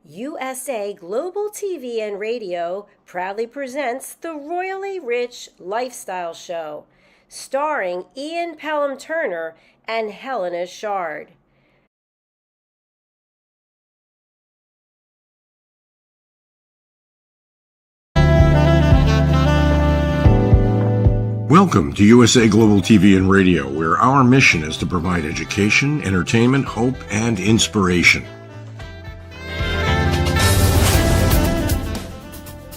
USA Global TV and Radio proudly presents the Royally Rich Lifestyle Show, starring Ian Pelham Turner and Helena Chard. Welcome to USA Global TV and Radio, where our mission is to provide education, entertainment, hope, and inspiration.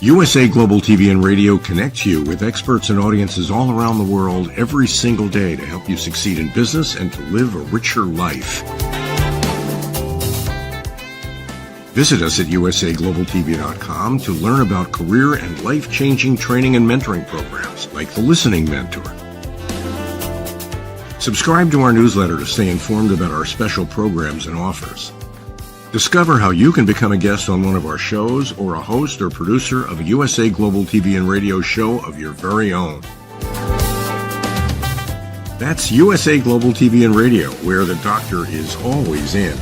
USA Global TV and Radio connects you with experts and audiences all around the world every single day to help you succeed in business and to live a richer life. Visit us at usaglobaltv.com to learn about career and life-changing training and mentoring programs like the Listening Mentor. Subscribe to our newsletter to stay informed about our special programs and offers. Discover how you can become a guest on one of our shows or a host or producer of a USA Global TV and Radio show of your very own. That's USA Global TV and Radio, where the doctor is always in.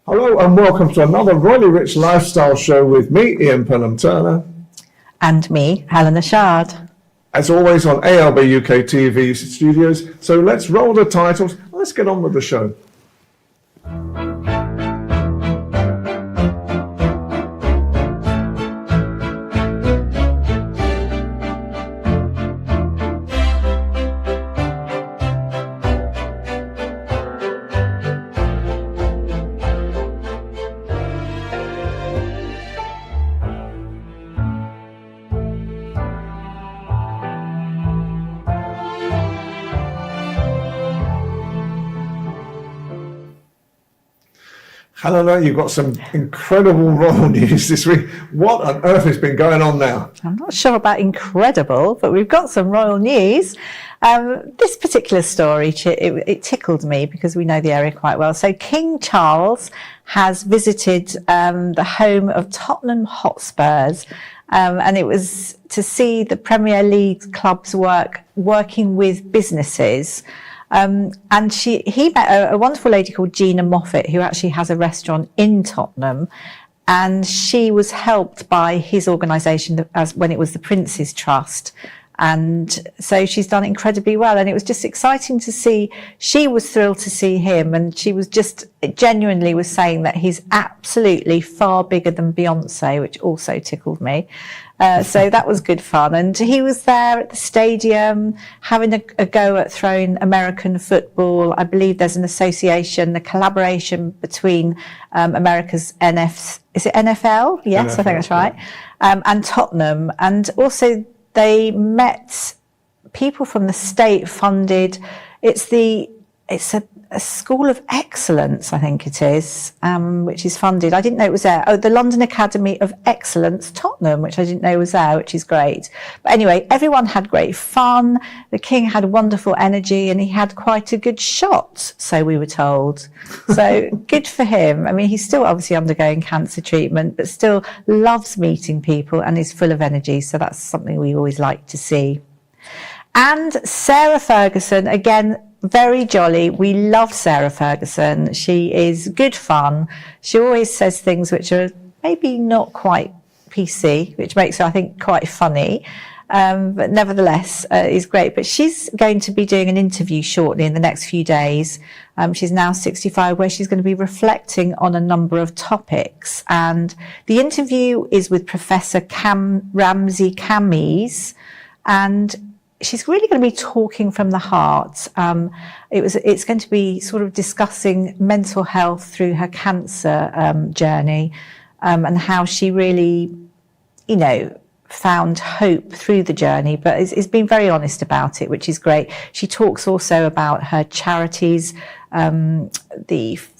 Hello and welcome to another Royally Rich Lifestyle Show with me, Ian Pelham Turner. And me, Helena Chard. As always on ALB UK TV Studios. So let's roll the titles. Let's get on with the show. Helena, you've got some incredible royal news this week. What on earth has been going on now? I'm not sure about incredible, but we've got some royal news. This particular story, it tickled me because we know the area quite well. So King Charles has visited the home of Tottenham Hotspurs, and it was to see the Premier League club's working with businesses. And he met a wonderful lady called Gina Moffat, who actually has a restaurant in Tottenham, and she was helped by his organisation when it was the Prince's Trust. And so she's done incredibly well, and it was just exciting to see. She was thrilled to see him, and she was just genuinely was saying that he's absolutely far bigger than Beyonce, which also tickled me. So that was good fun. And he was there at the stadium having a go at throwing American football. I believe there's an association, a collaboration between America's is it NFL? Yes, NFL, I think that's right. And Tottenham. And also they met people from the state funded. It's a school of excellence, I think it is, which is funded. I didn't know it was there. Oh, the London Academy of Excellence, Tottenham, which I didn't know was there, which is great. But anyway, everyone had great fun. The king had wonderful energy and he had quite a good shot, so we were told. So good for him. I mean, he's still obviously undergoing cancer treatment, but still loves meeting people and is full of energy. So that's something we always like to see. And Sarah Ferguson, again, very jolly. We love Sarah Ferguson. She is good fun. She always says things which are maybe not quite PC, which makes her, I think, quite funny. But nevertheless, is great. But she's going to be doing an interview shortly in the next few days. She's now 65, where she's going to be reflecting on a number of topics. And the interview is with Professor Ramsey Camis, and she's really going to be talking from the heart. It's going to be sort of discussing mental health through her cancer journey, and how she really, found hope through the journey, but has been very honest about it, which is great. She talks also about her charities.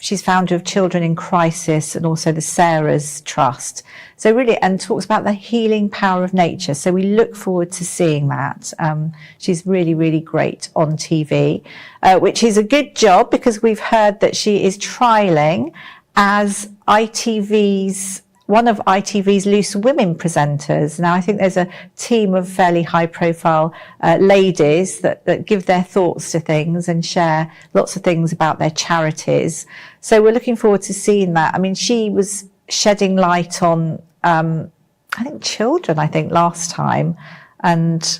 She's founder of Children in Crisis and also the Sarah's Trust. So really, and talks about the healing power of nature. So we look forward to seeing that. She's really, really great on TV, which is a good job because we've heard that she is trialling as ITV's one of ITV's Loose Women presenters. Now, I think there's a team of fairly high-profile ladies that give their thoughts to things and share lots of things about their charities. So we're looking forward to seeing that. I mean, she was shedding light on, I think, children, last time, and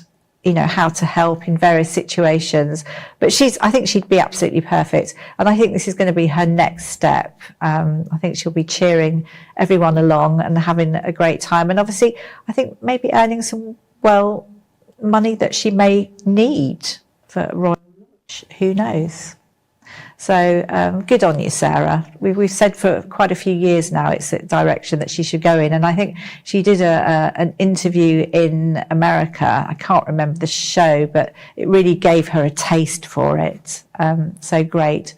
how to help in various situations. But I think she'd be absolutely perfect. And I think this is going to be her next step. I think she'll be cheering everyone along and having a great time. And obviously, I think maybe earning some, money that she may need for Royal Lodge. Who knows? So good on you, Sarah. We've said for quite a few years now it's a direction that she should go in. And I think she did an interview in America. I can't remember the show, but it really gave her a taste for it. So great.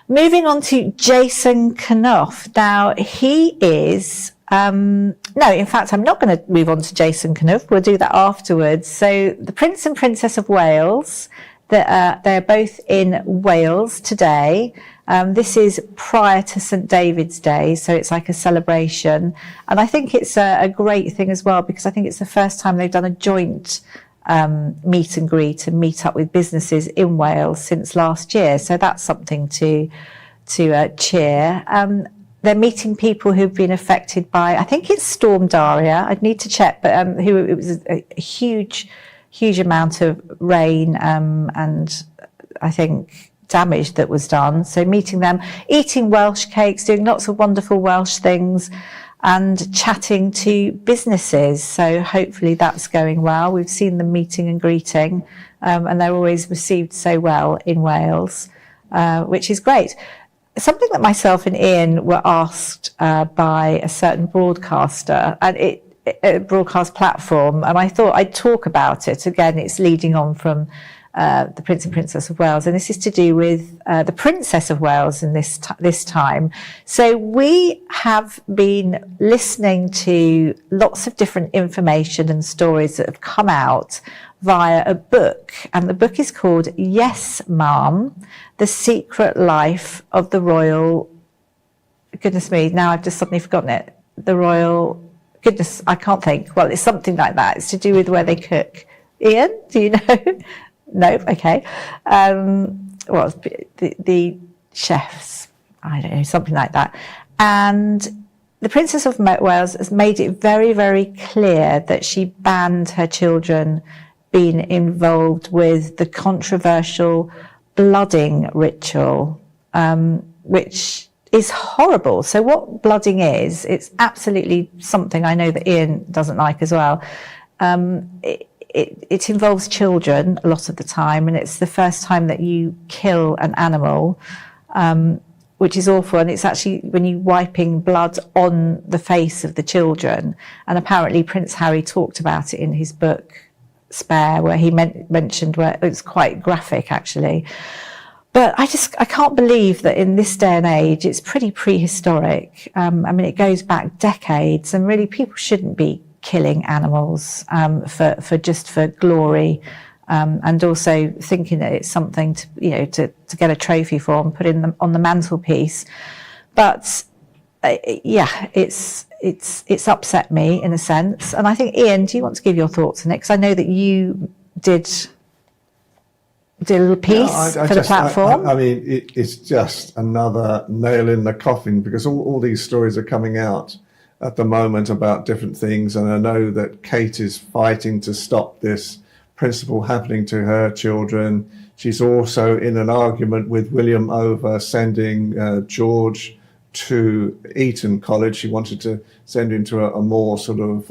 Moving on to Jason Knuff. Now, he is... no, in fact, I'm not going to move on to Jason Knuff. We'll do that afterwards. So the Prince and Princess of Wales... They're both in Wales today. This is prior to St David's Day, so it's like a celebration. And I think it's a great thing as well, because I think it's the first time they've done a joint meet and greet and meet up with businesses in Wales since last year. So that's something to cheer. They're meeting people who've been affected by, I think it's Storm Daria. I'd need to check, but it was a huge amount of rain and I think damage that was done. So meeting them, eating Welsh cakes, doing lots of wonderful Welsh things and chatting to businesses. So hopefully that's going well. We've seen them meeting and greeting and they're always received so well in Wales, which is great. Something that myself and Ian were asked by a certain broadcaster, and a broadcast platform, and I thought I'd talk about it. Again, it's leading on from the Prince and Princess of Wales, and this is to do with the Princess of Wales in this time. So we have been listening to lots of different information and stories that have come out via a book, and the book is called Yes, Ma'am, The Secret Life of the Royal... Goodness me, now I've just suddenly forgotten it. The Royal... Goodness, I can't think. Well, it's something like that. It's to do with where they cook. Ian, do you know? No? Okay. Well, the chefs, I don't know, something like that. And the Princess of Wales has made it very, very clear that she banned her children being involved with the controversial blooding ritual, which is horrible. So what blooding is, it's absolutely something I know that Ian doesn't like as well. It involves children a lot of the time, and it's the first time that you kill an animal, which is awful. And it's actually when you're wiping blood on the face of the children. And apparently Prince Harry talked about it in his book, Spare, where he mentioned where it's quite graphic, actually. But I can't believe that in this day and age, it's pretty prehistoric. I mean, it goes back decades, and really people shouldn't be killing animals for glory, and also thinking that it's something to get a trophy for and put in on the mantelpiece. But it's upset me in a sense. And I think, Ian, do you want to give your thoughts on it? Because I know that you did a little piece for the platform. I mean, it's just another nail in the coffin, because all these stories are coming out at the moment about different things. And I know that Kate is fighting to stop this principle happening to her children. She's also in an argument with William over sending George to Eton College. She wanted to send him to a more sort of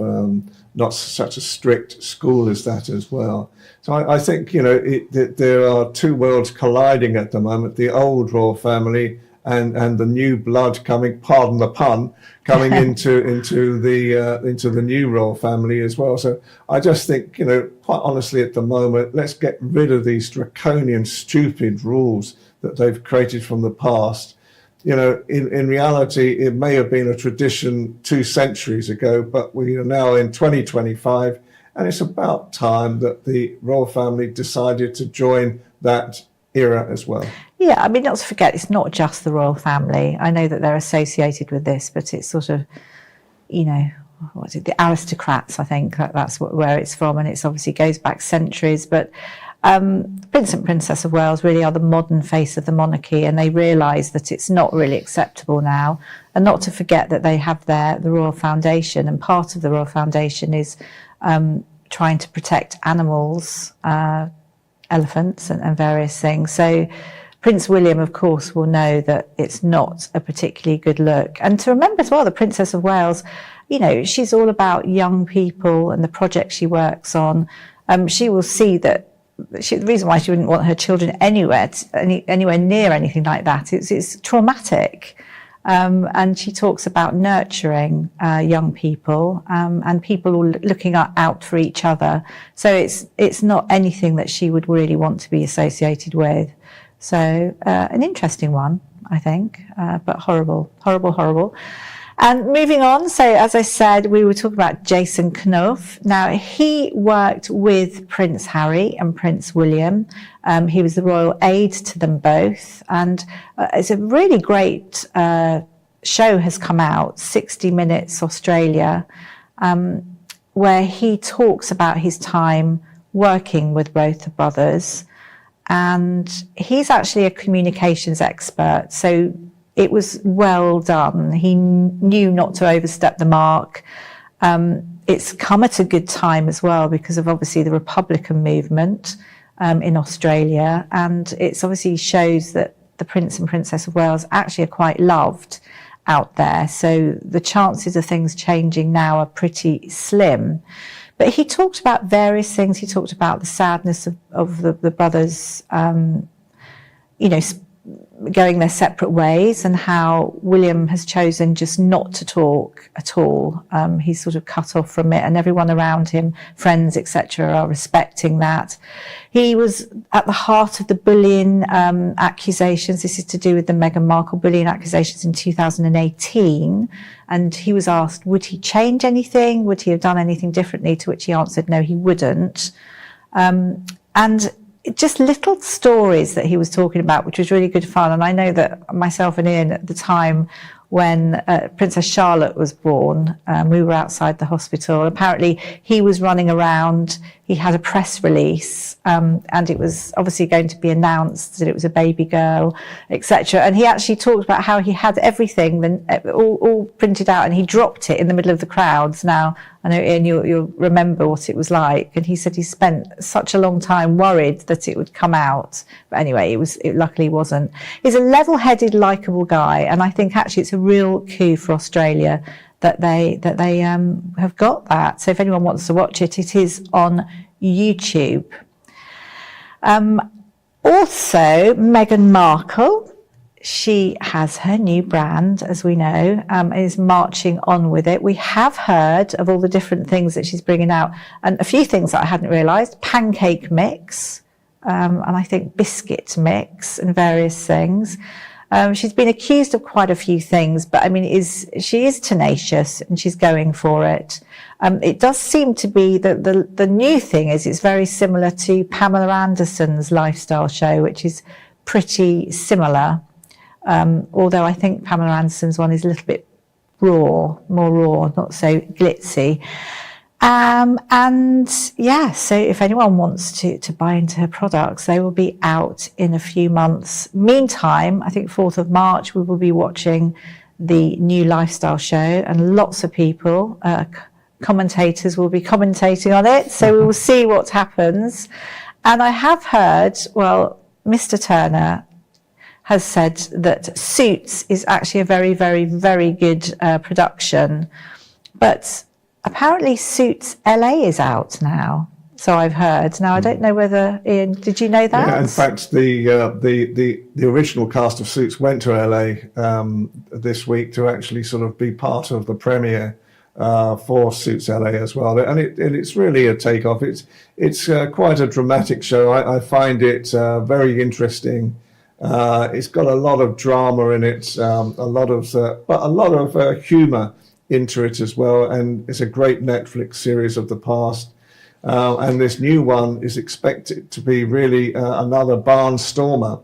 not such a strict school as that as well. So I think, there are two worlds colliding at the moment, the old royal family and the new blood coming, pardon the pun, coming into the new royal family as well. So I just think, quite honestly at the moment, let's get rid of these draconian, stupid rules that they've created from the past. In reality, it may have been a tradition 2 centuries ago, but we are now in 2025, and it's about time that the royal family decided to join that era as well. Yeah, I mean, not to forget, it's not just the royal family. I know that they're associated with this, but it's sort of you know, what is it, the aristocrats, I think that's where it's from, and it's obviously goes back centuries. But Prince and Princess of Wales really are the modern face of the monarchy, and they realise that it's not really acceptable now, and not to forget that they have the Royal Foundation, and part of the Royal Foundation is trying to protect animals, elephants and various things. So Prince William, of course, will know that it's not a particularly good look. And to remember as well, the Princess of Wales, you know, she's all about young people and the projects she works on. She will see that the reason why she wouldn't want her children anywhere near anything like that, it's traumatic. And she talks about nurturing young people and people all looking out for each other. So it's not anything that she would really want to be associated with. So an interesting one, I think, but horrible. And moving on, so as I said, we were talking about Jason Knopf. Now, he worked with Prince Harry and Prince William. He was the royal aide to them both. And it's a really great show has come out, 60 Minutes Australia, where he talks about his time working with both the brothers. And he's actually a communications expert. So it was well done. He knew not to overstep the mark. It's come at a good time as well because of obviously the Republican movement in Australia. And it's obviously shows that the Prince and Princess of Wales actually are quite loved out there. So the chances of things changing now are pretty slim. But he talked about various things. He talked about the sadness of the brothers, you know, going their separate ways, and how William has chosen just not to talk at all. He's sort of cut off from it, and everyone around him, friends, etc., are respecting that. He was at the heart of the bullying accusations. This is to do with the Meghan Markle bullying accusations in 2018. And he was asked, would he change anything? Would he have done anything differently? To which he answered, no, he wouldn't. And just little stories that he was talking about, which was really good fun. And I know that myself and Ian at the time when Princess Charlotte was born, we were outside the hospital. Apparently he was running around, he had a press release, and it was obviously going to be announced that it was a baby girl, etc. And he actually talked about how he had everything all printed out, and he dropped it in the middle of the crowds. Now, I know, Ian, you'll remember what it was like. And he said he spent such a long time worried that it would come out. But anyway, it luckily wasn't. He's a level-headed, likeable guy. And I think actually it's a real coup for Australia that they have got that. So if anyone wants to watch it, it is on YouTube. Also, Meghan Markle. She has her new brand, as we know, is marching on with it. We have heard of all the different things that she's bringing out, and a few things that I hadn't realised: pancake mix, and I think biscuit mix, and various things. She's been accused of quite a few things, but I mean, she is tenacious and she's going for it. It does seem to be that the new thing is it's very similar to Pamela Anderson's lifestyle show, which is pretty similar. Although I think Pamela Anderson's one is a little bit more raw, not so glitzy. And yeah, so if anyone wants to buy into her products, they will be out in a few months. Meantime, I think 4th of March, we will be watching the new lifestyle show, and lots of people, commentators will be commentating on it. So we will see what happens. And I have heard, well, Mr. Turner has said that Suits is actually a very, very, very good production. But apparently Suits LA is out now, so I've heard. Now, I don't know whether, Ian, did you know that? Yeah, in fact, the original cast of Suits went to LA this week to actually sort of be part of the premiere for Suits LA as well. And it's really a takeoff. It's quite a dramatic show. I find it very interesting. It's got a lot of drama in it, but a lot of humour into it as well, and it's a great Netflix series of the past, and this new one is expected to be really another barnstormer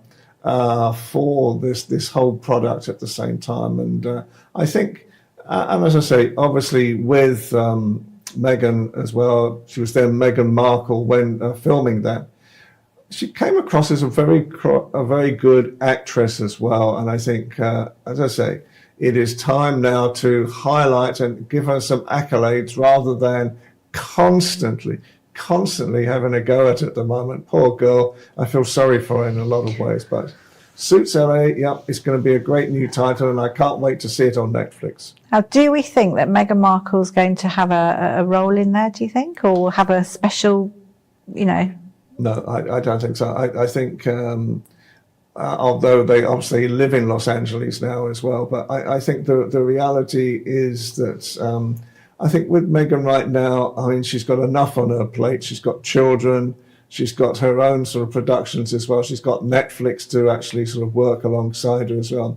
for this whole product at the same time. And I think And as I say, obviously with Meghan as well, she was then Meghan Markle when filming that. She came across as a very good actress as well. And I think, as I say, it is time now to highlight and give her some accolades rather than constantly having a go at it at the moment. Poor girl. I feel sorry for her in a lot of ways, but Suits LA, yeah, it's going to be a great new title, and I can't wait to see it on Netflix. Now, do we think that Meghan Markle's going to have a role in there, do you think, or have a special, No, I don't think so. I think, although they obviously live in Los Angeles now as well, but I think the reality is that I think with Meghan right now, I mean, she's got enough on her plate. She's got children. She's got her own sort of productions as well. She's got Netflix to actually sort of work alongside her as well.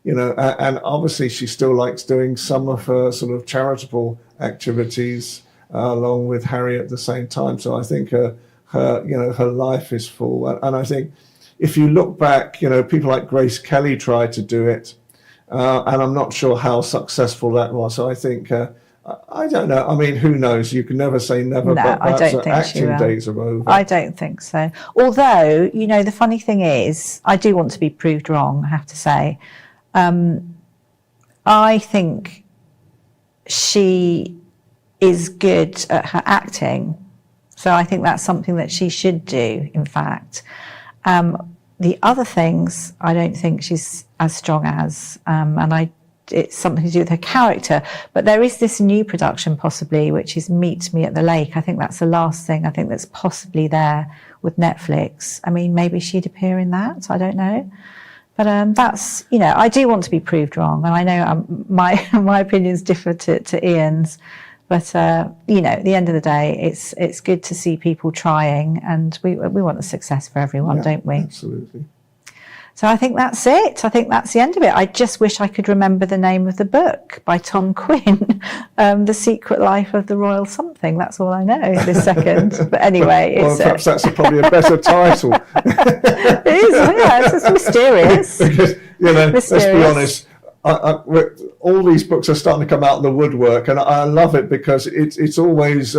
And obviously she still likes doing some of her sort of charitable activities along with Harry at the same time. So I think her life is full. And I think if you look back, people like Grace Kelly tried to do it, and I'm not sure how successful that was. So I think, I don't know. I mean, who knows? You can never say never, no, but I don't think acting days are over. I don't think so. Although, the funny thing is, I do want to be proved wrong, I have to say. I think she is good at her acting. So I think that's something that she should do, in fact. The other things, I don't think she's as strong as, and it's something to do with her character. But there is this new production possibly, which is Meet Me at the Lake. I think that's the last thing I think that's possibly there with Netflix. I mean, maybe she'd appear in that. I don't know. But that's, I do want to be proved wrong. And I know my opinions differ to Ian's. But, at the end of the day, it's good to see people trying, and we want the success for everyone, don't we? Absolutely. So I think that's it. I think that's the end of it. I just wish I could remember the name of the book by Tom Quinn, The Secret Life of the Royal Something. That's all I know this second. But anyway, perhaps that's probably a better title. It is, yeah. It's mysterious. Because, let's be honest. All these books are starting to come out of the woodwork, and I love it because it's always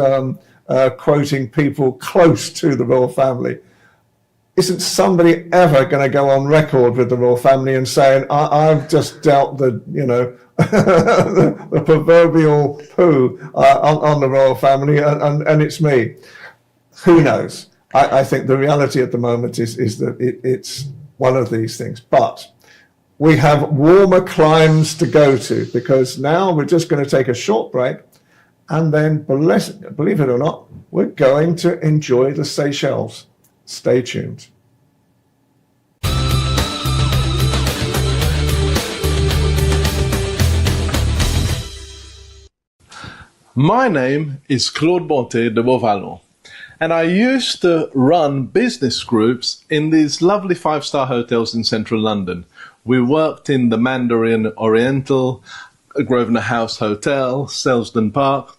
quoting people close to the royal family. Isn't somebody ever going to go on record with the royal family and saying, I've just dealt the the proverbial poo on the royal family, and it's me? Who knows? I think the reality at the moment is that it's one of these things, but we have warmer climes to go to, because now we're just going to take a short break, and then, believe it or not, we're going to enjoy the Seychelles. Stay tuned. My name is Claude Bonté de Beauvallon, and I used to run business groups in these lovely 5-star hotels in central London. We worked in the Mandarin Oriental, Grosvenor House Hotel, Selsdon Park,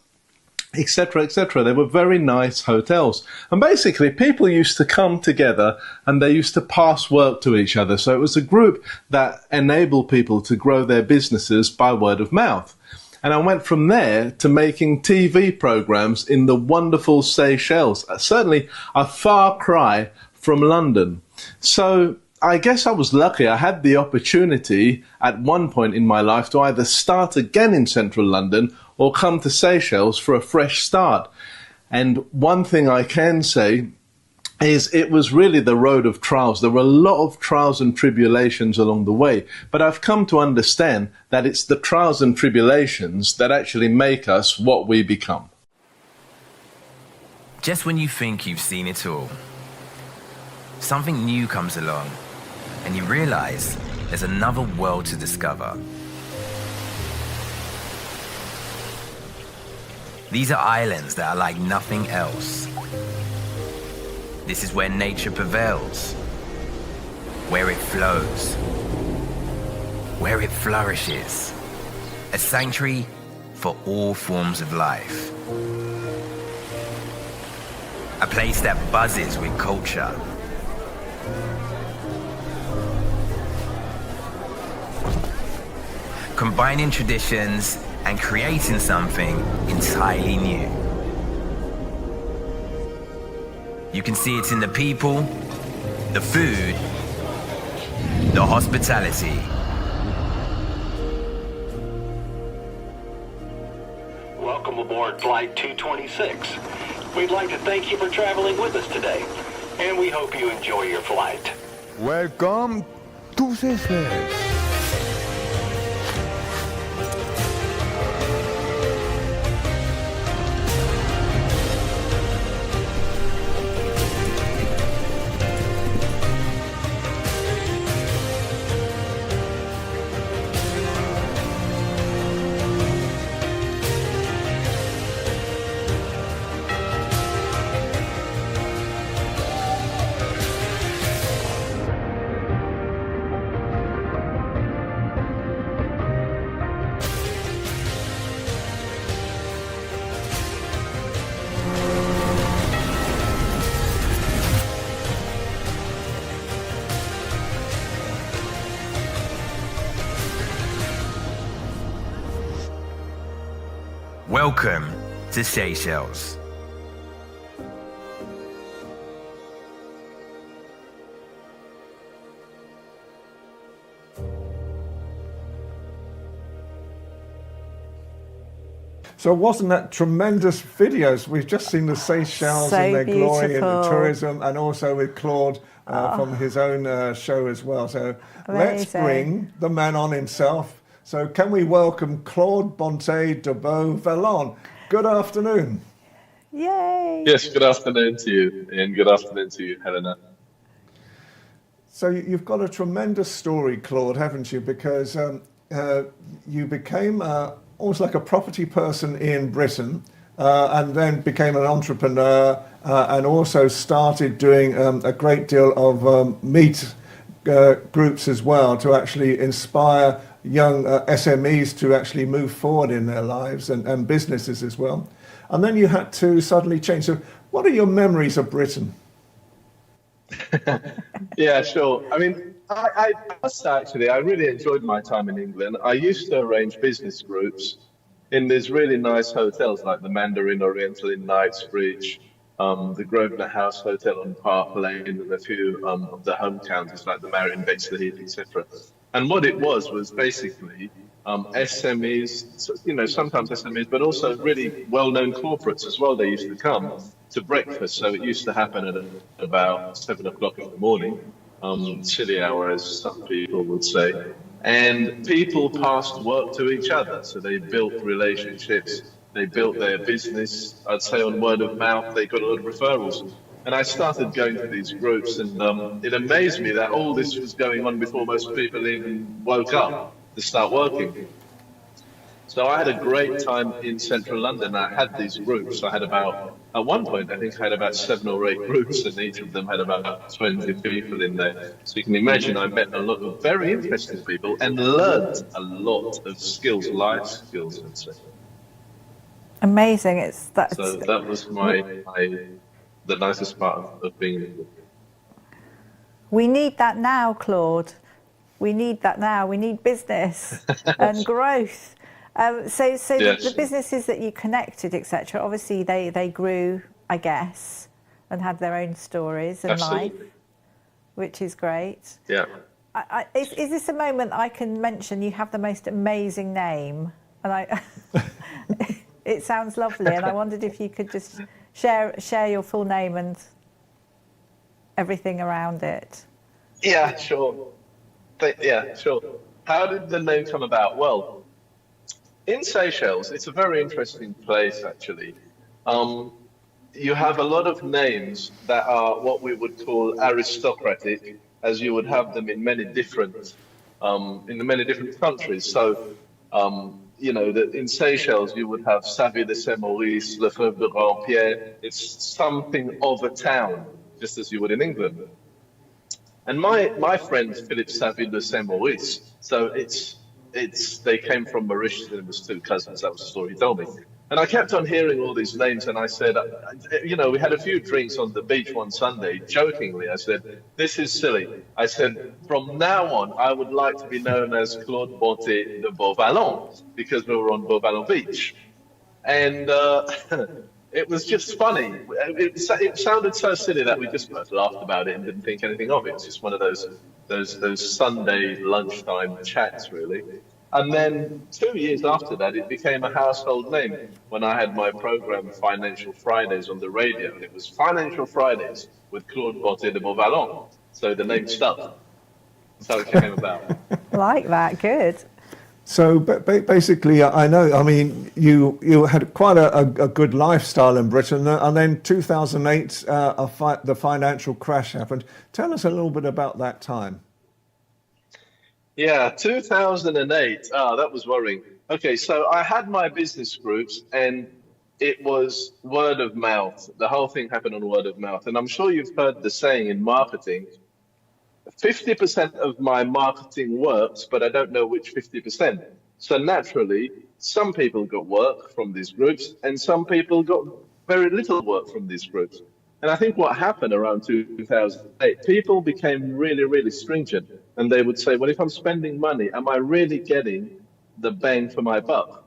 etc., etc. They were very nice hotels. And basically, people used to come together and they used to pass work to each other. So it was a group that enabled people to grow their businesses by word of mouth. And I went from there to making TV programs in the wonderful Seychelles. Certainly a far cry from London. So I guess I was lucky. I had the opportunity at one point in my life to either start again in central London or come to Seychelles for a fresh start. And one thing I can say is it was really the road of trials. There were a lot of trials and tribulations along the way, but I've come to understand that it's the trials and tribulations that actually make us what we become. Just when you think you've seen it all, something new comes along, and you realize there's another world to discover. These are islands that are like nothing else. This is where nature prevails, where it flows, where it flourishes. A sanctuary for all forms of life. A place that buzzes with culture. Combining traditions and creating something entirely new. You can see it in the people, the food, the hospitality. Welcome aboard Flight 226. We'd like to thank you for traveling with us today, and we hope you enjoy your flight. Welcome to Seychelles. Welcome to Seychelles. So wasn't that tremendous videos? We've just seen the Seychelles in their glory in the tourism, and also with Claude from his own show as well. So let's bring the man on himself. So can we welcome Claude Bonté de Beauvalon? Good afternoon. Yay! Yes, good afternoon to you, and good afternoon to you, Helena. So you've got a tremendous story, Claude, haven't you? Because you became almost like a property person in Britain, and then became an entrepreneur, and also started doing a great deal of meet groups as well to actually inspire young SMEs to actually move forward in their lives, and businesses as well. And then you had to suddenly change. So what are your memories of Britain? Yeah, sure. I mean, I must say, actually, I really enjoyed my time in England. I used to arrange business groups in these really nice hotels like the Mandarin Oriental in Knightsbridge, the Grosvenor House Hotel on Park Lane, and a few of the home counties like the Marriott in Bexleyheath, etc. And what it was basically SMEs, you know, sometimes SMEs, but also really well-known corporates as well. They used to come to breakfast. So it used to happen at about 7 o'clock in the morning, silly hour, as some people would say. And people passed work to each other. So they built relationships. They built their business, I'd say, on word of mouth. They got a lot of referrals. And I started going to these groups, and it amazed me that all this was going on before most people even woke up to start working. So I had a great time in central London. I had these groups. I had about, at one point, I think I had about 7 or 8 groups, and each of them had about 20 people in there. So you can imagine I met a lot of very interesting people and learned a lot of skills, life skills, I'd say. Amazing. So that was the nicest part of being in England. We need that now, Claude. We need that now. We need business and growth. So yes. The businesses that you connected, etc., obviously they grew, I guess, and had their own stories and life, which is great. Yeah. Is this a moment I can mention? You have the most amazing name, and it sounds lovely, and I wondered if you could just share your full name and everything around it. Yeah, sure. Yeah, sure. How did the name come about? Well, in Seychelles, it's a very interesting place, actually. You have a lot of names that are what we would call aristocratic, as you would have them in many different countries. So, you know, in Seychelles, you would have Saville de Saint-Maurice, Lefebvre de Grand-Pierre. It's something of a town, just as you would in England. And my friend Philip Saville de Saint-Maurice, so they came from Mauritius, and it was 2 cousins. That was the story he told me. And I kept on hearing all these names, and I said, you know, we had a few drinks on the beach one Sunday. Jokingly, I said, "This is silly." I said, "From now on, I would like to be known as Claude Bonté de Beauvallon because we were on Beauvallon Beach." And it was just funny. It sounded so silly that we just both laughed about it and didn't think anything of it. It's just one of those Sunday lunchtime chats, really. And then 2 years after that, it became a household name when I had my program Financial Fridays on the radio. And it was Financial Fridays with Claude Bonté de Beauvallon. So the name stuck. That's how it came about. Like that, good. So basically, I know, I mean, you had quite a good lifestyle in Britain, and then 2008, the financial crash happened. Tell us a little bit about that time. Yeah, 2008. Oh, that was worrying. Okay, so I had my business groups, and it was word of mouth. The whole thing happened on word of mouth. And I'm sure you've heard the saying in marketing, 50% of my marketing works, but I don't know which 50%. So naturally, some people got work from these groups, and some people got very little work from these groups. And I think what happened around 2008, people became really, really stringent. And they would say, well, if I'm spending money, am I really getting the bang for my buck?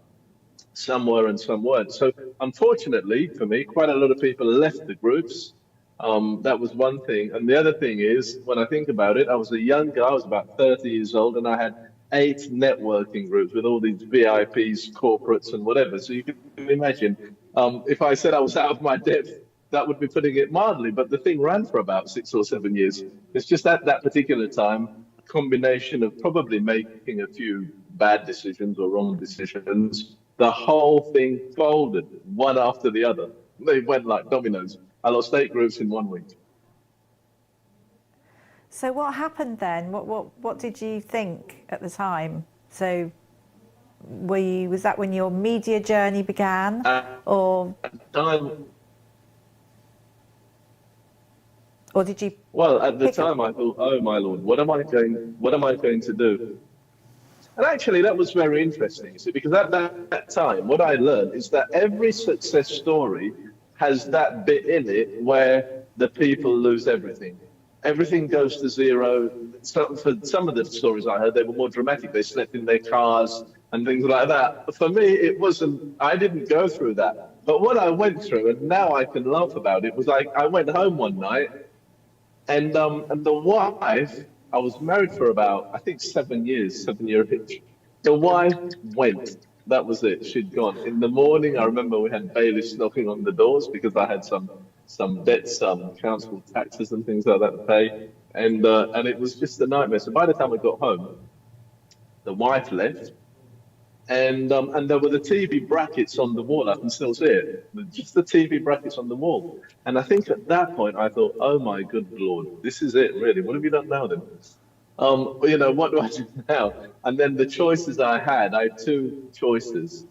Some were and some weren't. So unfortunately for me, quite a lot of people left the groups. That was one thing. And the other thing is, when I think about it, I was a young guy, I was about 30 years old, and I had 8 networking groups with all these VIPs, corporates, and whatever. So you can imagine, if I said I was out of my depth, that would be putting it mildly. But the thing ran for about 6 or 7 years. It's just at that particular time, a combination of probably making a few bad decisions or wrong decisions, the whole thing folded one after the other. They went like dominoes. I lost 8 groups in 1 week. So what happened then? What did you think at the time? So was that when your media journey began, or did you? Well, at the time I thought, oh my Lord, what am I going to do? And actually that was very interesting, see, because at that time what I learned is that every success story has that bit in it where the people lose everything. Everything goes to zero. So for some of the stories I heard, they were more dramatic. They slept in their cars and things like that. For me, it wasn't, I didn't go through that. But what I went through, and now I can laugh about it, was like I went home one night and the wife, I was married for about, I think 7 years, 7 year itch. The wife went. That was it. She'd gone. In the morning, I remember we had bailiffs knocking on the doors because I had some debts, some council taxes and things like that to pay. And it was just a nightmare. So by the time I got home, the wife left. And there were the TV brackets on the wall. I can still see it. Just the TV brackets on the wall. And I think at that point, I thought, oh my good Lord, this is it, really. What have you done now then? You know, what do I do now? And then the choices I had 2 choices.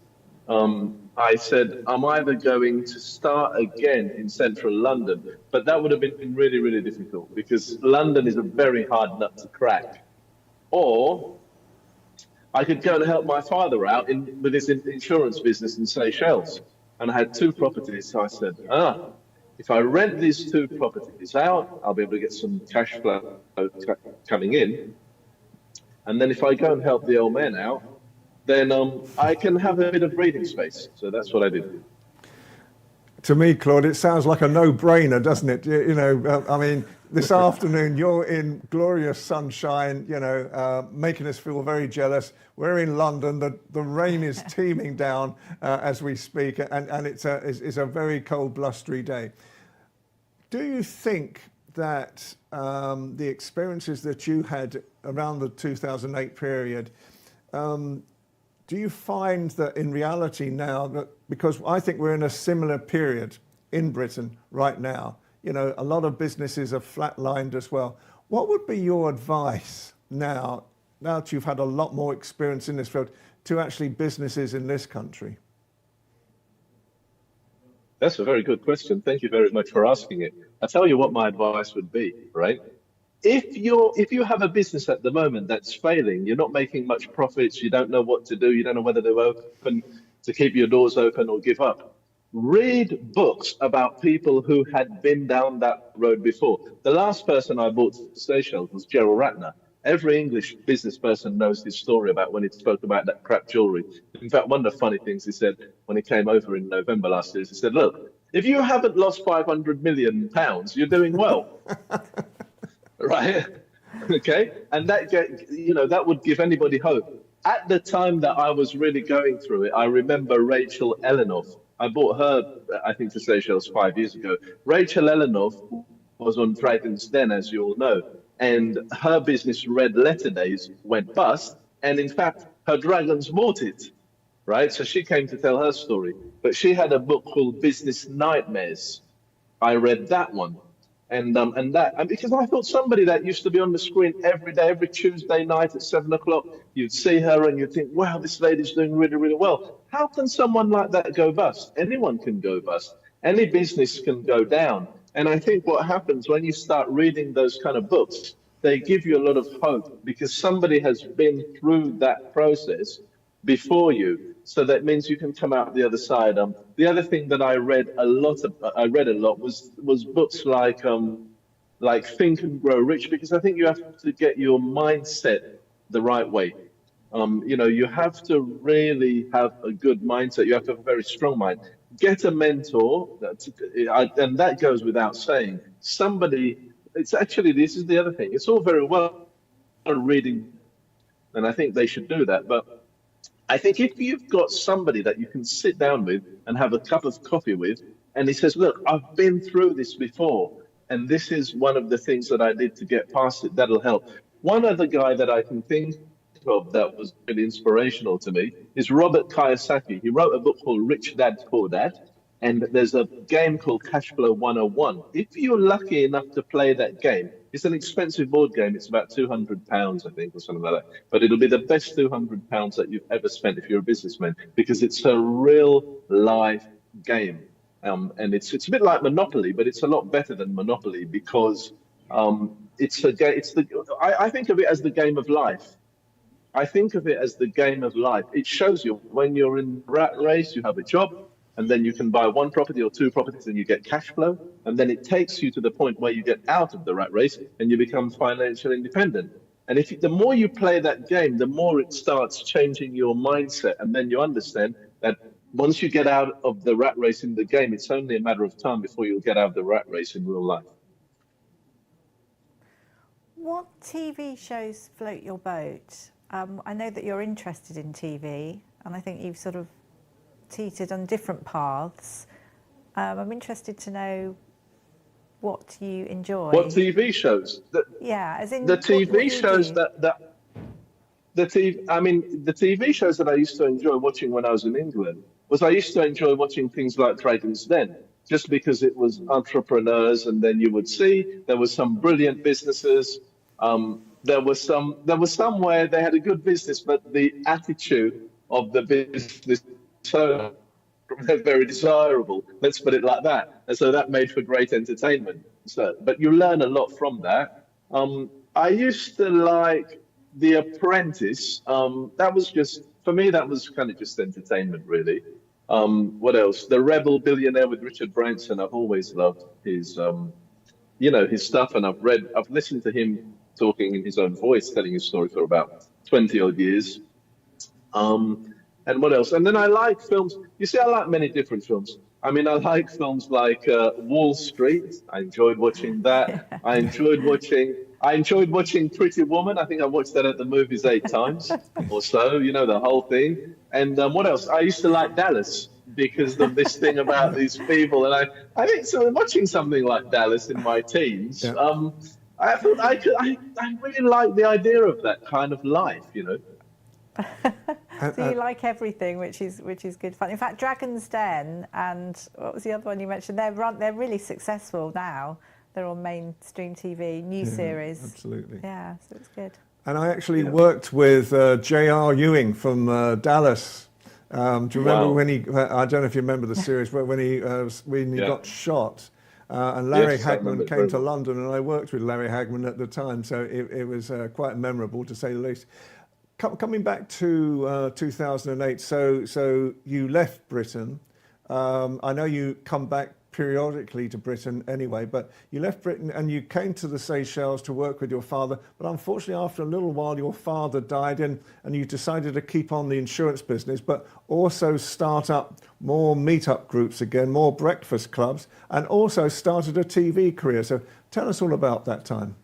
I said, I'm either going to start again in central London, but that would have been really, really difficult because London is a very hard nut to crack. Or I could go and help my father out with his insurance business in Seychelles. And I had 2 properties. So I said, if I rent these 2 properties out, I'll be able to get some cash flow coming in. And then if I go and help the old man out, then I can have a bit of breathing space. So that's what I did. To me, Claude, it sounds like a no-brainer, doesn't it? You know, I mean, this afternoon you're in glorious sunshine, you know, making us feel very jealous. We're in London. The rain is teeming down as we speak, and it's a very cold, blustery day. Do you think that the experiences that you had around the 2008 period, do you find that in reality now, that because I think we're in a similar period in Britain right now, you know, a lot of businesses are flatlined as well. What would be your advice now that you've had a lot more experience in this field, to actually businesses in this country? That's a very good question. Thank you very much for asking it. I'll tell you what my advice would be, right? If you have a business at the moment that's failing, you're not making much profits, you don't know what to do, you don't know whether to open to keep your doors open or give up. Read books about people who had been down that road before. The last person I bought to Seychelles was Gerald Ratner. Every English business person knows his story about when he spoke about that crap jewelry. In fact, one of the funny things he said when he came over in November last year is he said, look, if you haven't lost £500 million, you're doing well. Right? Okay? And that would give anybody hope. At the time that I was really going through it, I remember Rachel Elenoff. I bought her, I think, to Seychelles 5 years ago. Rachel Elenoff was on Dragon's Den, as you all know, and her business, Red Letter Days, went bust, and in fact, her dragons bought it, right? So she came to tell her story, but she had a book called Business Nightmares. I read that one, and because I thought somebody that used to be on the screen every day, every Tuesday night at 7 o'clock, you'd see her and you'd think, wow, this lady's doing really, really well. How can someone like that go bust? Anyone can go bust. Any business can go down. And I think what happens when you start reading those kind of books, they give you a lot of hope because somebody has been through that process before you. So that means you can come out the other side. The other thing that I read a lot was books like Think and Grow Rich, because I think you have to get your mindset the right way. You have to really have a good mindset. You have to have a very strong mind. Get a mentor, and that goes without saying. This is the other thing. It's all very well reading, and I think they should do that. But I think if you've got somebody that you can sit down with and have a cup of coffee with, and he says, look, I've been through this before, and this is one of the things that I did to get past it, that'll help. One other guy that I can think of that was really inspirational to me is Robert Kiyosaki. He wrote a book called Rich Dad, Poor Dad, and there's a game called Cash Flow 101. If you're lucky enough to play that game, it's an expensive board game. It's about £200, I think, or something like that. But it'll be the best £200 that you've ever spent if you're a businessman, because it's a real life game. And it's a bit like Monopoly, but it's a lot better than Monopoly because it's a game. I think of it as the game of life. I think of it as the game of life. It shows you when you're in the rat race, you have a job, and then you can buy one property or two properties and you get cash flow. And then it takes you to the point where you get out of the rat race and you become financially independent. And the more you play that game, the more it starts changing your mindset. And then you understand that once you get out of the rat race in the game, it's only a matter of time before you'll get out of the rat race in real life. What TV shows float your boat? I know that you're interested in TV, and I think you've sort of teetered on different paths. I'm interested to know what you enjoy. What TV shows? As in the TV what shows the TV shows that I used to enjoy watching when I was in England I used to enjoy watching things like Dragon's Den, just because it was entrepreneurs, and then you would see there were some brilliant businesses. There was some where they had a good business, but the attitude of the business owner was very desirable. Let's put it like that. And so that made for great entertainment. But you learn a lot from that. I used to like The Apprentice. That was just, for me, that was kind of just entertainment, really. What else? The Rebel Billionaire with Richard Branson. I've always loved his stuff, and I've listened to him talking in his own voice, telling his story for about 20 odd years. And what else? And then I like films. You see, I like many different films. I mean, I like films like Wall Street. I enjoyed watching that. I enjoyed watching Pretty Woman. I think I watched that at the movies 8 times or so, the whole thing. And what else? I used to like Dallas because of this thing about these people. And I think so watching something like Dallas in my teens, I thought I really like the idea of that kind of life, So you like everything, which is good fun. In fact, Dragon's Den and what was the other one you mentioned? They're really successful now. They're on mainstream TV, new series. Absolutely. Yeah, so it's good. And I actually worked with J.R. Ewing from Dallas. Do you remember when I don't know if you remember the series, but when he got shot, and Larry Hagman came to London, and I worked with Larry Hagman at the time, so it was quite memorable, to say the least. Coming back to 2008, so you left Britain. I know you come back periodically to Britain anyway, but you left Britain and you came to the Seychelles to work with your father. But unfortunately, after a little while, your father died, and you decided to keep on the insurance business, but also start up more meet-up groups again, more breakfast clubs, and also started a TV career. So tell us all about that time.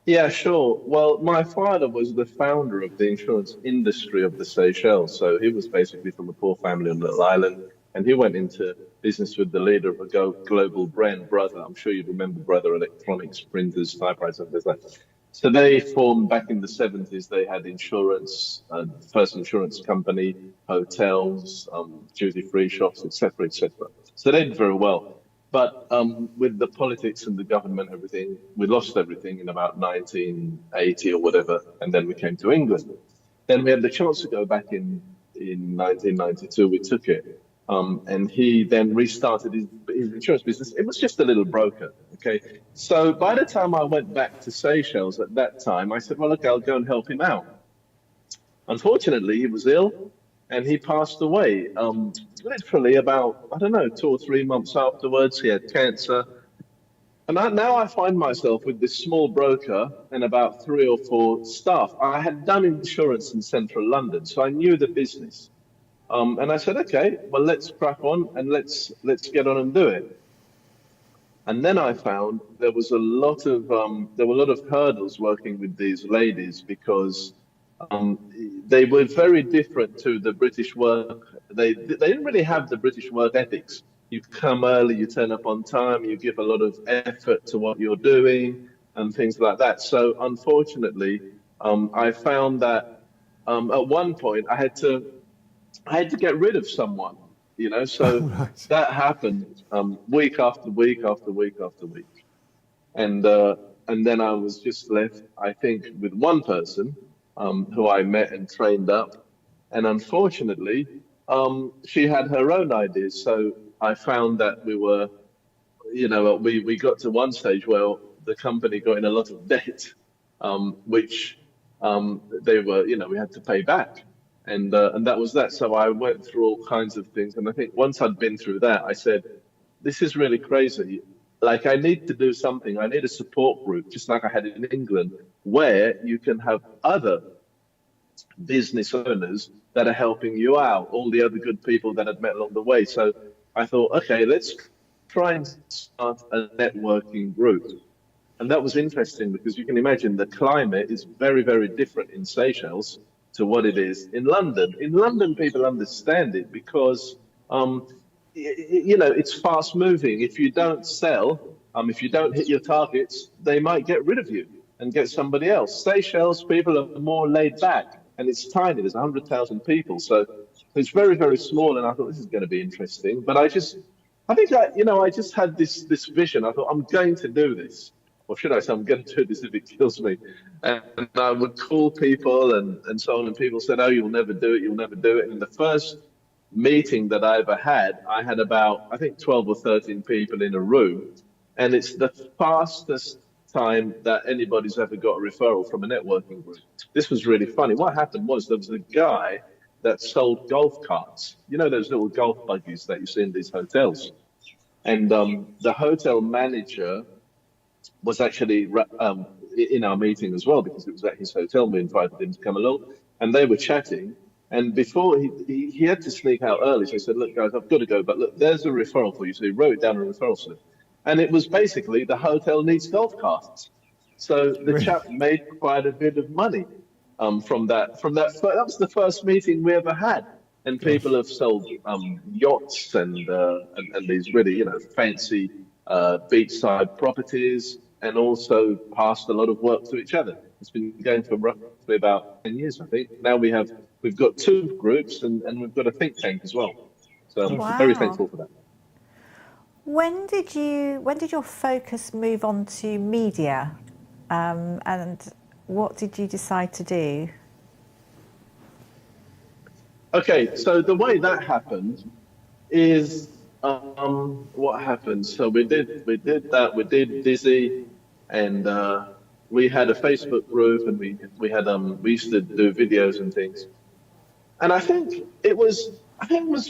Yeah, sure. Well, my father was the founder of the insurance industry of the Seychelles. So he was basically from a poor family on a little island, and he went into business with the leader of a global brand, Brother. I'm sure you remember Brother electronics, printers, typewriters, and things like that. So they formed back in the 70s. They had insurance, first insurance company, hotels, duty-free shops, etc., etc. So they did very well. But with the politics and the government, everything, we lost everything in about 1980 or whatever, and then we came to England. Then we had the chance to go back in 1992. We took it, and he then restarted his insurance business. It was just a little broker, okay? So by the time I went back to Seychelles at that time, I said, well, look, I'll go and help him out. Unfortunately, he was ill, and he passed away. Literally about, I don't know, 2 or 3 months afterwards. He had cancer. And now I find myself with this small broker and about 3 or 4 staff. I had done insurance in central London, so I knew the business. And I said, okay, well, let's crack on and let's get on and do it. And then I found there was a lot of hurdles working with these ladies, because they were very different to the British work. They didn't really have the British work ethics. You come early, you turn up on time, you give a lot of effort to what you're doing, and things like that. So unfortunately, I found that at one point I had to get rid of someone. So right. That happened week after week after week after week, and then I was just left, I think, with one person. Who I met and trained up. And unfortunately, she had her own ideas. So I found that we got to one stage where the company got in a lot of debt, which we had to pay back. And that was that. So I went through all kinds of things. And I think once I'd been through that, I said, this is really crazy. Like, I need to do something. I need a support group, just like I had in England, where you can have other business owners that are helping you out, all the other good people that I'd met along the way. So I thought, okay, let's try and start a networking group. And that was interesting, because you can imagine the climate is very, very different in Seychelles to what it is in London. In London, people understand it because it's fast moving. If you don't sell, if you don't hit your targets, they might get rid of you and get somebody else. Seychelles, people are more laid back, and it's tiny. There's 100,000 people. So it's very, very small. And I thought, this is going to be interesting. But I just had this vision. I thought, I'm going to do this. Or should I say, I'm going to do this if it kills me. And I would call people and so on. And people said, oh, you'll never do it. You'll never do it. And in the first meeting that I ever had, I had about, I think, 12 or 13 people in a room. And it's the fastest time that anybody's ever got a referral from a networking group. This was really funny. What happened was there was a guy that sold golf carts. You know those little golf buggies that you see in these hotels? And the hotel manager was actually in our meeting as well, because it was at his hotel. We invited him to come along, and they were chatting. And before he had to sneak out early, so he said, look, guys, I've got to go, but look, there's a referral for you. So he wrote down a referral slip. And it was basically, the hotel needs golf carts. So the chap made quite a bit of money from that. That was the first meeting we ever had. And people have sold yachts and these really, fancy beachside properties, and also passed a lot of work to each other. It's been going for roughly about 10 years, I think. Now we've got 2 groups, and we've got a think tank as well. So I'm very thankful for that. When did your focus move on to media, and what did you decide to do? Okay, so the way that happened is what happened. So we did that. We did Dizzy, and we had a Facebook group, and we used to do videos and things. And I think it was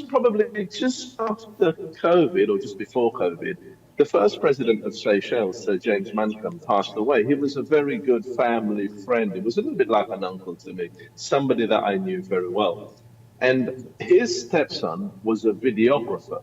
probably just after COVID or just before COVID, the first president of Seychelles, Sir James Mancom, passed away. He was a very good family friend. He was a little bit like an uncle to me, somebody that I knew very well. And his stepson was a videographer.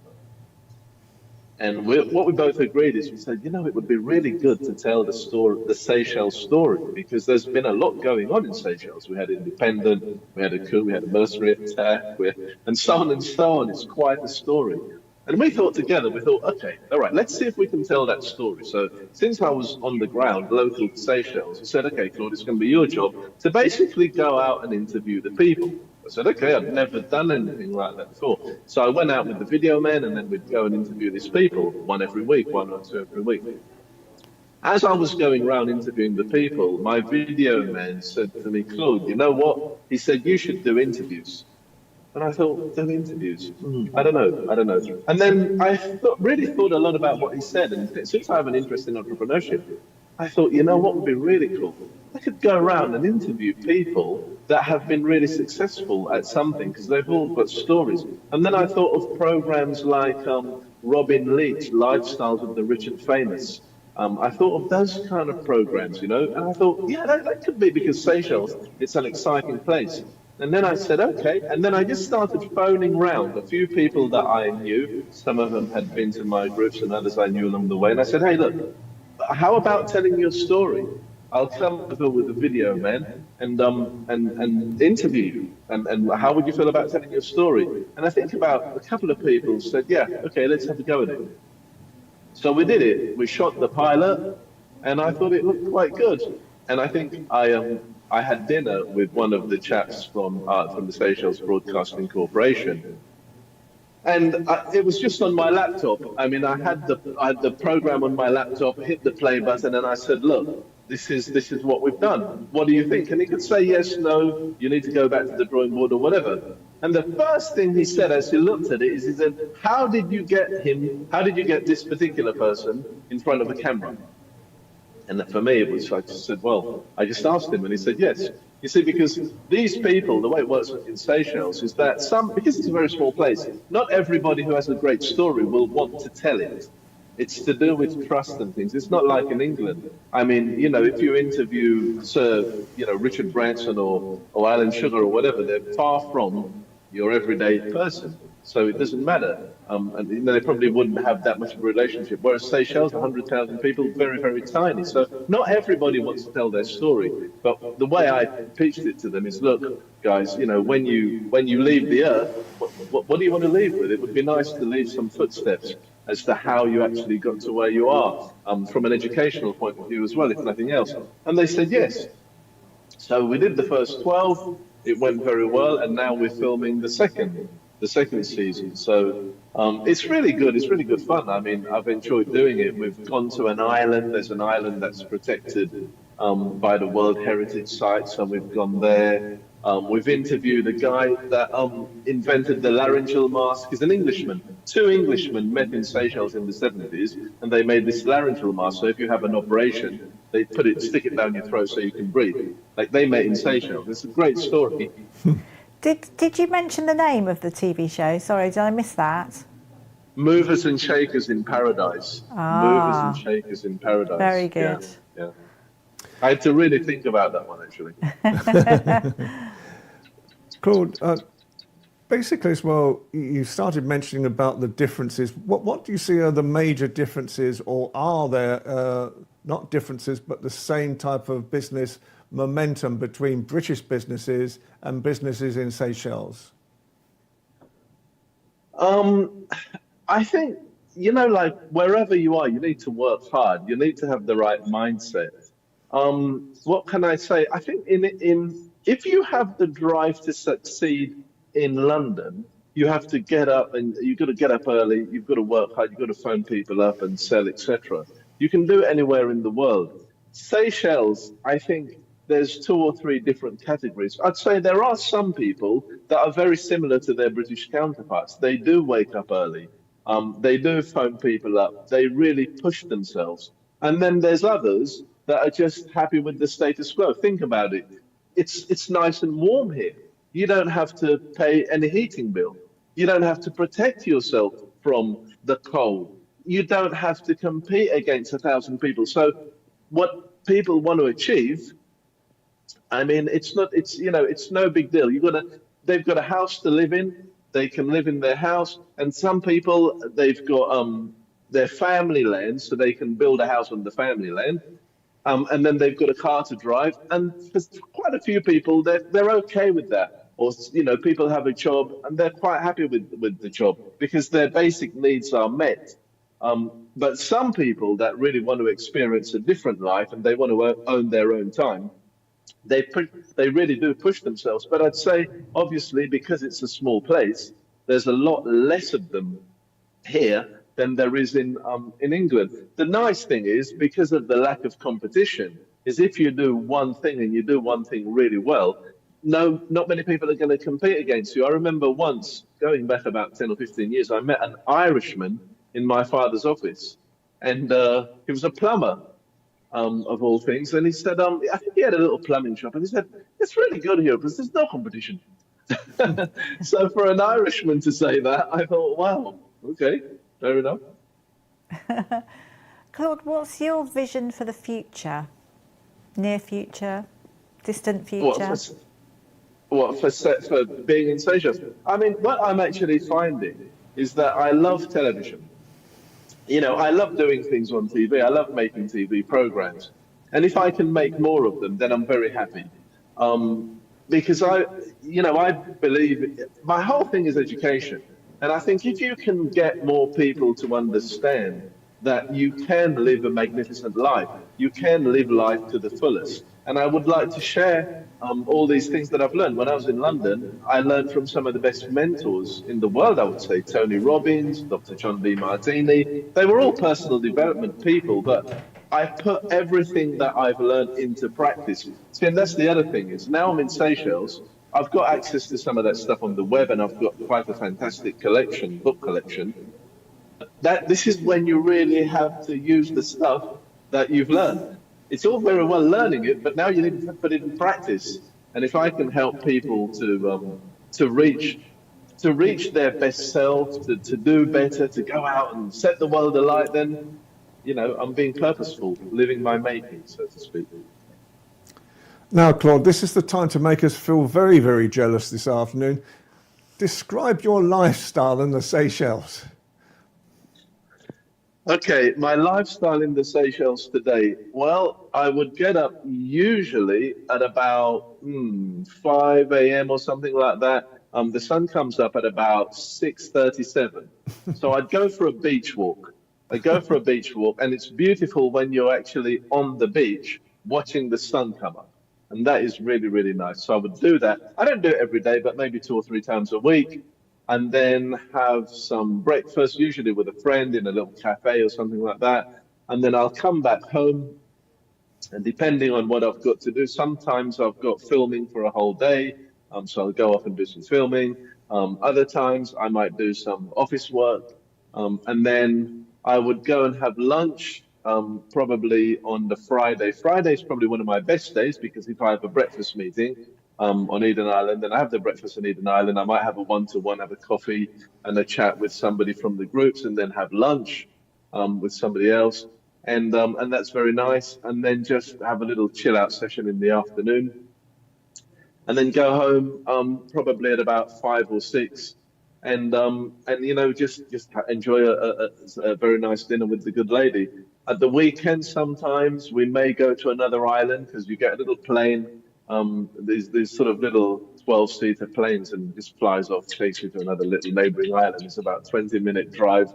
And what we both agreed is we said, it would be really good to tell the Seychelles story, because there's been a lot going on in Seychelles. We had independent, we had a coup, we had a mercenary attack, and so on and so on. It's quite a story. And we thought together, okay, all right, let's see if we can tell that story. So since I was on the ground, local to Seychelles, we said, okay, Claude, it's going to be your job to basically go out and interview the people. I said, okay, I've never done anything like that before. So I went out with the video men, and then we'd go and interview these people, one every week, one or two every week. As I was going around interviewing the people, my video man said to me, Claude, you know what? He said, you should do interviews. And I thought, do interviews? I don't know. And then I really thought a lot about what he said. And since I have an interest in entrepreneurship, I thought, what would be really cool? I could go around and interview people that have been really successful at something, because they've all got stories. And then I thought of programs like Robin Leach, Lifestyles of the Rich and Famous. I thought of those kind of programs, and I thought, that could be, because Seychelles, it's an exciting place. And then I said, okay. And then I just started phoning round a few people that I knew. Some of them had been to my groups, and others I knew along the way. And I said, hey, look, how about telling your story? I'll come over with a video, man, and interview you. And how would you feel about telling your story? And I think about a couple of people said, yeah, okay, let's have a go at it. So we did it. We shot the pilot, and I thought it looked quite good. And I think I had dinner with one of the chaps from the Seychelles Broadcasting Corporation. And it was just on my laptop. I mean, I had the program on my laptop, hit the play button, and I said, look, this is what we've done. What do you think? And he could say yes, no, you need to go back to the drawing board or whatever. And the first thing he said as he looked at it is, he said, how did you get this particular person in front of the camera? And for me, it was, I just said, well, I just asked him, and he said, yes. You see, because these people, the way it works in Seychelles is that because it's a very small place, not everybody who has a great story will want to tell it. It's to do with trust and things. It's not like in England. I mean, if you interview Sir, Richard Branson or Alan Sugar or whatever, they're far from your everyday person. So it doesn't matter. And they probably wouldn't have that much of a relationship. Whereas Seychelles, 100,000 people, very, very tiny. So not everybody wants to tell their story. But the way I pitched it to them is, look, guys, when you leave the earth, what do you want to leave with? It would be nice to leave some footsteps as to how you actually got to where you are, from an educational point of view as well, if nothing else. And they said yes. So we did the first 12. It went very well, and now we're filming the second season. So it's really good. It's really good fun. I mean, I've enjoyed doing it. We've gone to an island. There's an island that's protected by the World Heritage Site, so we've gone there. We've interviewed a guy that invented the laryngeal mask. He's an Englishman. 2 Englishmen met in Seychelles in the 70s, and they made this laryngeal mask. So if you have an operation, they stick it down your throat so you can breathe. Like they met in Seychelles. It's a great story. Did you mention the name of the TV show? Sorry, did I miss that? Movers and Shakers in Paradise. Movers and Shakers in Paradise. Very good. Yeah. I had to really think about that one, actually. Claude, basically as well, you started mentioning about the differences. What do you see are the major differences, or are there not differences, but the same type of business momentum between British businesses and businesses in Seychelles? I think, like wherever you are, you need to work hard. You need to have the right mindset. What can I say? I think if you have the drive to succeed in London, you have to get up, and you've got to get up early. You've got to work hard. You've got to phone people up and sell, etc. You can do it anywhere in the world. Seychelles, I think there's 2 or 3 different categories. I'd say there are some people that are very similar to their British counterparts. They do wake up early. They do phone people up. They really push themselves. And then there's others that are just happy with the status quo. Think about it. It's nice and warm here. You don't have to pay any heating bill. You don't have to protect yourself from the cold. You don't have to compete against 1,000 people. So what people want to achieve, I mean, it's no big deal. They've got a house to live in. They can live in their house. And some people, they've got their family land, so they can build a house on the family land. And then they've got a car to drive. And for quite a few people, they're okay with that. Or, people have a job and they're quite happy with the job because their basic needs are met. But some people that really want to experience a different life and they want to own their own time, they really do push themselves. But I'd say, obviously, because it's a small place, there's a lot less of them here than there is in England. The nice thing is, because of the lack of competition, is if you do one thing and you do one thing really well, not many people are going to compete against you. I remember once, going back about 10 or 15 years, I met an Irishman in my father's office, and he was a plumber, of all things, and he said, I think he had a little plumbing shop, and he said, it's really good here because there's no competition. So for an Irishman to say that, I thought, wow, okay. Fair enough. Claude, what's your vision for the future? Near future? Distant future? For being in Seychelles? I mean, what I'm actually finding is that I love television. I love doing things on TV. I love making TV programs. And if I can make more of them, then I'm very happy. Because I believe my whole thing is education. And I think if you can get more people to understand that you can live a magnificent life, you can live life to the fullest. And I would like to share all these things that I've learned. When I was in London, I learned from some of the best mentors in the world, I would say. Tony Robbins, Dr. John D. Martini. They were all personal development people, but I put everything that I've learned into practice. See, and that's the other thing is now I'm in Seychelles, I've got access to some of that stuff on the web, and I've got quite a fantastic book collection. This is when you really have to use the stuff that you've learned. It's all very well learning it, but now you need to put it in practice. And if I can help people to reach their best self, to do better, to go out and set the world alight, then I'm being purposeful, living my making, so to speak. Now, Claude, this is the time to make us feel very, very jealous this afternoon. Describe your lifestyle in the Seychelles. Okay, my lifestyle in the Seychelles today. Well, I would get up usually at about 5 a.m. or something like that. The sun comes up at about 6:37. So I'd go for a beach walk. And it's beautiful when you're actually on the beach watching the sun come up. And that is really, really nice. So I would do that. I don't do it every day, but maybe 2 or 3 times a week. And then have some breakfast, usually with a friend in a little cafe or something like that. And then I'll come back home. And depending on what I've got to do, sometimes I've got filming for a whole day. So I'll go off and do some filming. Other times I might do some office work. And then I would go and have lunch. Probably on the Friday. Friday is probably one of my best days because if I have a breakfast meeting on Eden Island, then I have the breakfast on Eden Island. I might have a one-to-one, have a coffee and a chat with somebody from the groups, and then have lunch with somebody else. And that's very nice. And then just have a little chill-out session in the afternoon. And then go home probably at about 5 or 6. And just enjoy a very nice dinner with the good lady. At the weekend, sometimes we may go to another island because you get a little plane, these sort of little 12-seater planes, and it just flies off, takes you to another little neighboring island. It's about 20-minute drive,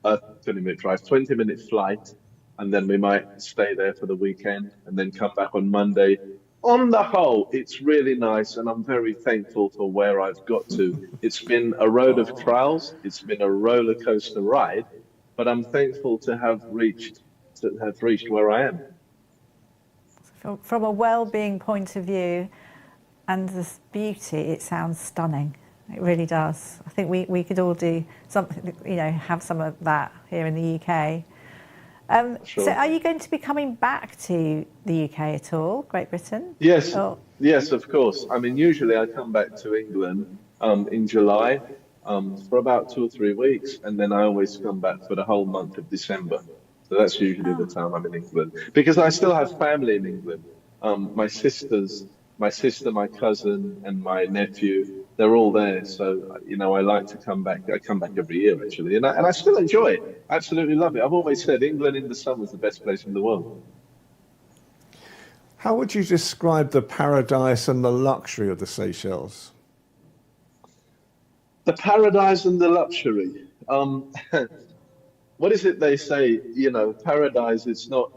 20-minute flight, and then we might stay there for the weekend and then come back on Monday. On the whole, it's really nice, and I'm very thankful for where I've got to. It's been a road of trials. It's been a roller coaster ride. But I'm thankful to have reached where I am. From a well-being point of view and this beauty, it sounds stunning. It really does. I think we could all do something, have some of that here in the UK. So are you going to be coming back to the UK at all, Great Britain? Yes, Or... yes, of course. I mean, usually I come back to England in July for about 2 or 3 weeks, and then I always come back for the whole month of December. So that's usually the time I'm in England, because I still have family in England. My sister, my cousin, and my nephew, they're all there. So, you know, I like to come back. I come back every year, actually, and I still enjoy it. Absolutely love it. I've always said England in the summer is the best place in the world. How would you describe the paradise and the luxury of the Seychelles? The paradise and the luxury. What is it they say? You know, paradise, it's not,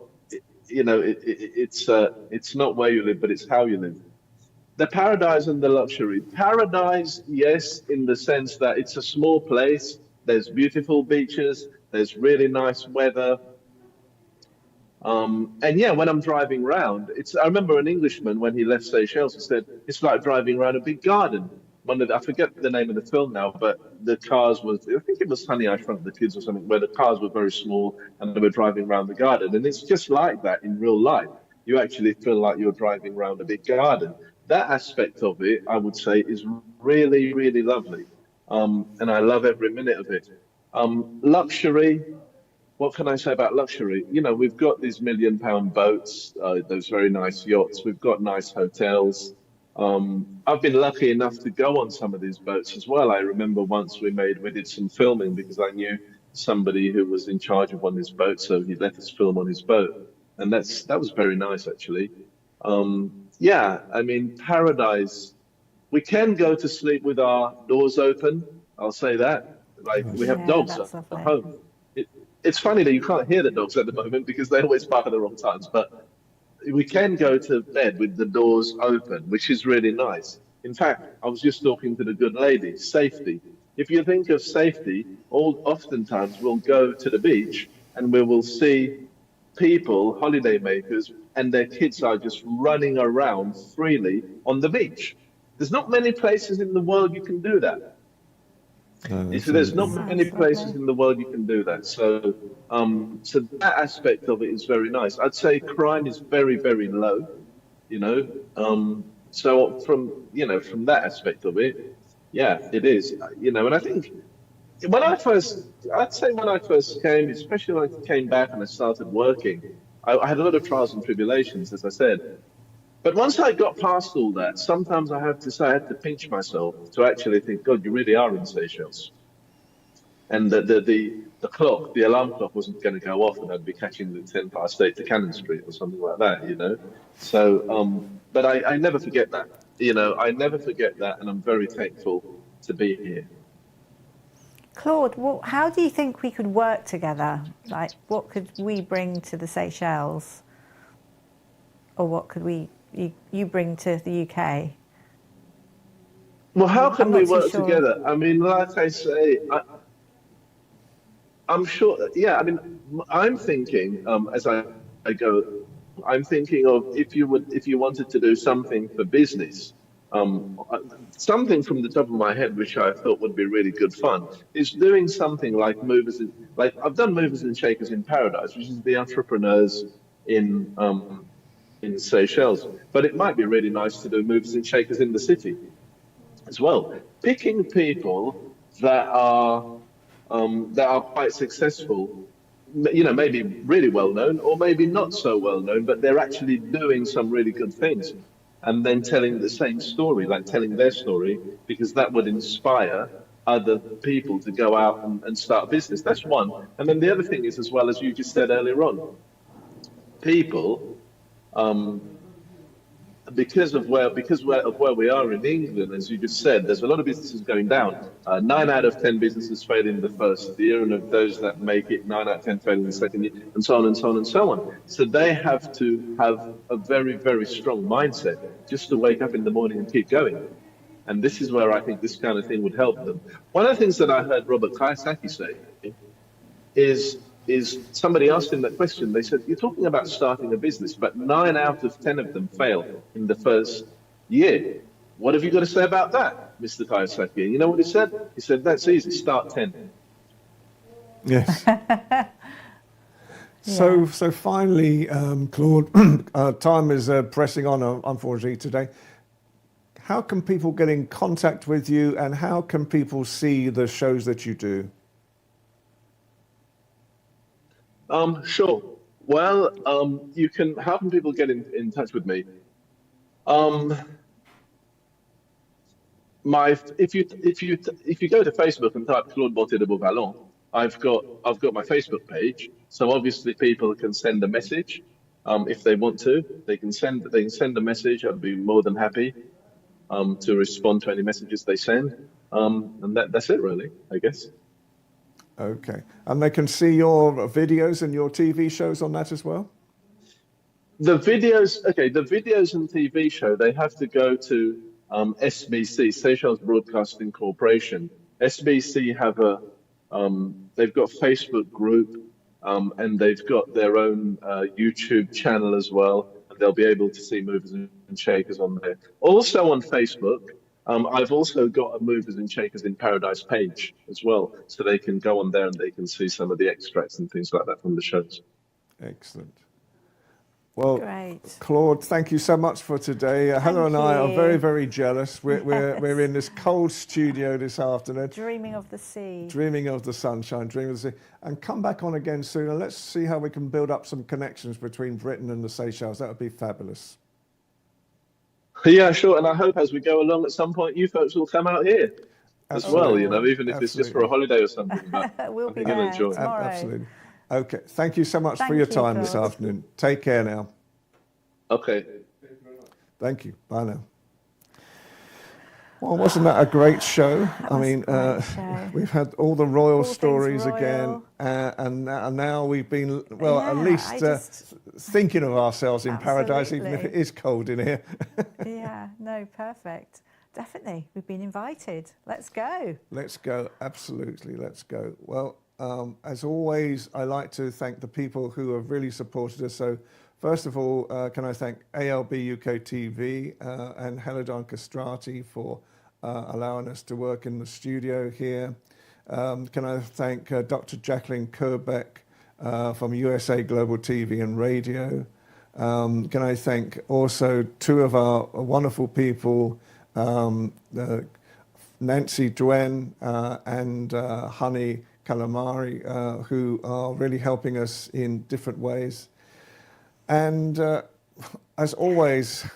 you know, it's not where you live, but it's how you live. The paradise and the luxury. Paradise, yes, in the sense that it's a small place. There's beautiful beaches. There's really nice weather. And yeah, when I'm driving around, I remember an Englishman, when he left Seychelles, he said, it's like driving around a big garden. I forget the name of the film now, but the cars I think it was Honey, I Shrunk the Kids or something, where the cars were very small and they were driving around the garden. And it's just like that in real life. You actually feel like you're driving around a big garden. That aspect of it, I would say, is really, really lovely. And I love every minute of it. Luxury, what can I say about luxury? You know, we've got these £1 million boats, those very nice yachts. We've got nice hotels. I've been lucky enough to go on some of these boats as well. I remember once we did some filming because I knew somebody who was in charge of one of his boats, so he let us film on his boat. And that was very nice, actually. Yeah, I mean, paradise. We can go to sleep with our doors open. I'll say that. Like, we have dogs at home. It's funny that you can't hear the dogs at the moment because they always bark at the wrong times. But we can go to bed with the doors open, which is really nice. In fact, I was just talking to the good lady, safety. If you think of safety, oftentimes we'll go to the beach and we will see people, holiday makers, and their kids are just running around freely on the beach. There's not many places in the world you can do that. There's not many places in the world you can do that. So that aspect of it is very nice. I'd say crime is very, very low, you know. So from that aspect of it, yeah, it is, you know. And I think I'd say when I first came, especially when I came back and I started working, I had a lot of trials and tribulations, as I said. But once I got past all that, sometimes I have to say I had to pinch myself to actually think, God, you really are in Seychelles. And the alarm clock wasn't going to go off and I'd be catching the 8:10 to Cannon Street or something like that, you know. So, but I never forget that, you know, I never forget that, and I'm very thankful to be here. Claude, how do you think we could work together? Like, what could we bring to the Seychelles? Or what could you bring to the UK? Well, how can we work together? I mean, like I say, I'm sure, yeah, I mean, I'm thinking, as I go, I'm thinking of if you wanted to do something for business, something from the top of my head, which I thought would be really good fun, is doing something like I've done Movers and Shakers in Paradise, which is the entrepreneurs in Seychelles. But it might be really nice to do Movers and Shakers in the city as well. Picking people that are quite successful, you know, maybe really well known or maybe not so well known, but they're actually doing some really good things. And then telling the same story, like telling their story, because that would inspire other people to go out and start a business. That's one. And then the other thing is, as well, as you just said earlier on, people, because of where we are in England, as you just said, there's a lot of businesses going down. 9 out of 10 businesses fail in the first year, and of those that make it, 9 out of 10 fail in the second year, and so on and so on and so on. So they have to have a very, very strong mindset just to wake up in the morning and keep going. And this is where I think this kind of thing would help them. One of the things that I heard Robert Kiyosaki say is somebody asked him that question. They said, you're talking about starting a business, but 9 out of 10 of them fail in the first year. What have you got to say about that, Mr. Kiyosaki? And you know what he said? He said, that's easy, start 10. Yes. So finally, Claude, time is pressing on, unfortunately, today. How can people get in contact with you, and how can people see the shows that you do? Sure. Well, you can. How can people get in touch with me? If you go to Facebook and type Claude Bonté de Beauvalon, I've got my Facebook page. So obviously people can send a message. If they want to, they can send a message. I'd be more than happy to respond to any messages they send. And that's it really, I guess. Okay. And they can see your videos and your TV shows on that as well? The videos and TV show, they have to go to SBC, Seychelles Broadcasting Corporation. SBC have they've got a Facebook group, and they've got their own YouTube channel as well. And they'll be able to see Movers and Shakers on there. Also on Facebook, I've also got a Movers and Shakers in Paradise page as well. So they can go on there and they can see some of the extracts and things like that from the shows. Excellent. Well, Great. Claude, thank you so much for today. Helena and I are very, very jealous. We're in this cold studio this afternoon. Dreaming of the sea. Dreaming of the sunshine, dreaming of the sea. And come back on again soon, and let's see how we can build up some connections between Britain and the Seychelles. That would be fabulous. Yeah, sure. And I hope as we go along at some point, you folks will come out here as well, you know, even if it's just for a holiday or something. But We'll be I think you'll there enjoy it. tomorrow. Absolutely. Okay, thank you so much Thank for your you, time this Claude. afternoon. Take care now. Okay. Thank you. Bye now. Well, wasn't that a great show? I mean, we've had all the royal stories again, and now we've been, well, at least thinking of ourselves in paradise, even if it is cold in here. Yeah, no, perfect. Definitely, we've been invited. Let's go. Let's go, absolutely, let's go. Well, as always, I like to thank the people who have really supported us. So, first of all, can I thank ALB UK TV and Helena Castrati for allowing us to work in the studio here. Can I thank Dr. Jacalyn Kerbeck from USA Global TV and Radio. Can I thank also two of our wonderful people, Nancy Duen and Honey Calamari, who are really helping us in different ways. And as always,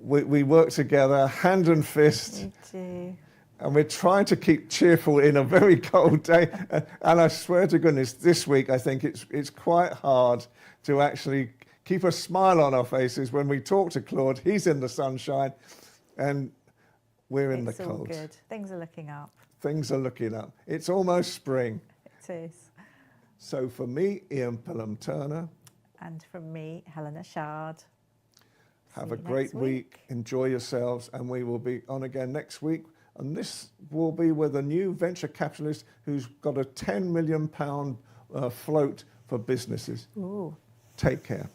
we work together, hand and fist. Me too. And we're trying to keep cheerful in a very cold day. And I swear to goodness, this week I think it's quite hard to actually keep a smile on our faces when we talk to Claude. He's in the sunshine, and we're in the cold. It's all good. Things are looking up. Things are looking up. It's almost spring. It is. So for me, Ian Pelham Turner. And from me, Helena Chard. Have See a you great next week. Enjoy yourselves, and we will be on again next week. And this will be with a new venture capitalist who's got a £10 million float for businesses. Ooh. Take care.